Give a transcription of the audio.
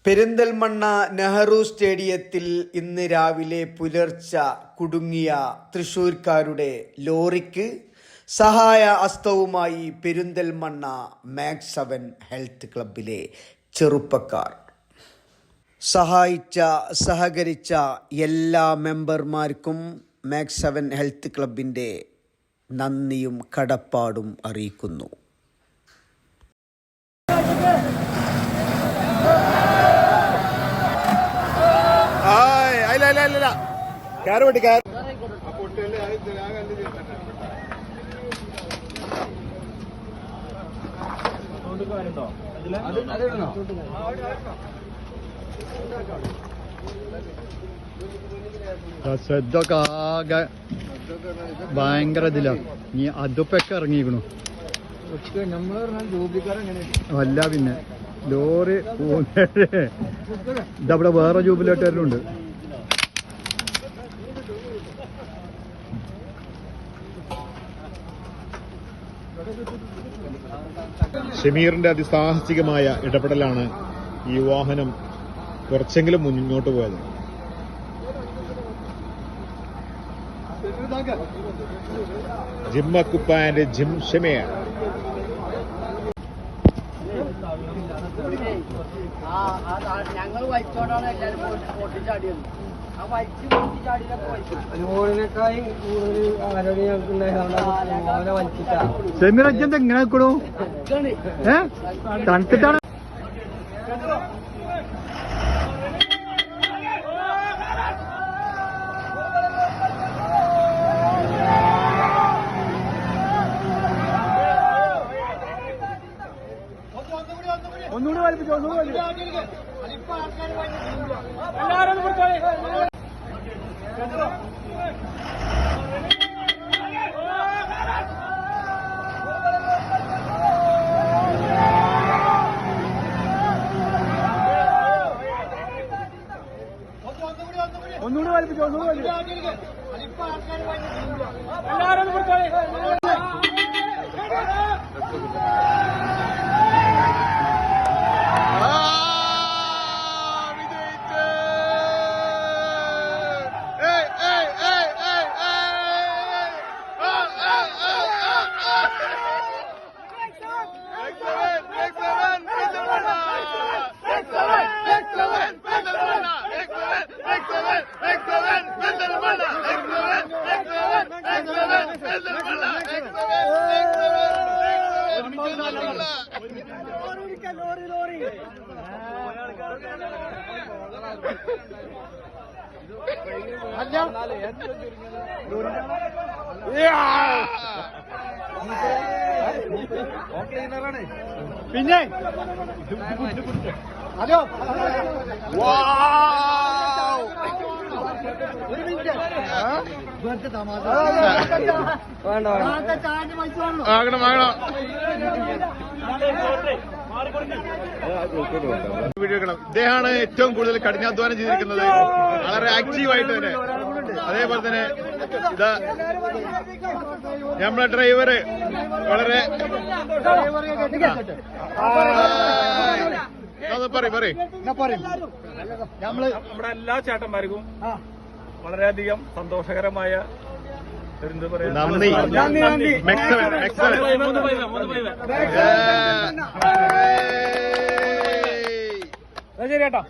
പെരിന്തൽമണ്ണ നെഹ്റു സ്റ്റേഡിയത്തിൽ ഇന്ന് രാവിലെ പുലർച്ചെ കുടുങ്ങിയ തൃശ്ശൂർക്കാരുടെ ലോറിക്ക് സഹായ ഹസ്തവുമായി പെരിന്തൽമണ്ണ മാക്സ് 7 ഹെൽത്ത് ക്ലബിലെ ചെറുപ്പക്കാർ സഹകരിച്ച എല്ലാ മെമ്പർമാർക്കും മാക്സ് 7 ഹെൽത്ത് ക്ലബിൻ്റെ നന്ദിയും കടപ്പാടും അറിയിക്കുന്നു. ശ്രദ്ധൊക്കെ ആകെ ഭയങ്കര ഇതില. നീ അതിപ്പൊക്കെ ഇറങ്ങിക്കണു. അല്ല പിന്നെ ലോറി ഇതവിടെ വേറെ ജൂബിലേറ്ററിലുണ്ട്. ഷമീറിന്റെ അതിസാഹസികമായ ഇടപെടലാണ് ഈ വാഹനം കുറച്ചെങ്കിലും മുന്നോട്ട് പോയത്. ജിമ്മക്കുപ്പാന്റെ ജിം ഷമീർ ഞങ്ങൾ വലിച്ചോണ്ടാണ് എല്ലാരും പൊട്ടിച്ചാടിയത്. ആ വലിച്ചു ചാടിയതിനേക്കാളും കൂടുതൽ ആരോഗ്യം വലിച്ചിട്ടാ ഷമീർ അജ്ജന്ത് എങ്ങനെ നിൽക്കണു? തണുത്തിട്ടാണ്. ഒന്നുകൂടി വലിപ്പിച്ചു. പിന്നെ ഹലോ ഇദ്ദേഹമാണ് ഏറ്റവും കൂടുതൽ കഠിനാധ്വാനം ചെയ്തിരിക്കുന്നത്, വളരെ ആക്റ്റീവായിട്ട് തന്നെ. അതേപോലെ തന്നെ ഇതാ നമ്മളെ ഡ്രൈവറ് വളരെ നമ്മുടെ എല്ലാ ചേട്ടന്മാർക്കും വളരെയധികം സന്തോഷകരമായ നന്ദി. ശരി ചേട്ടാ.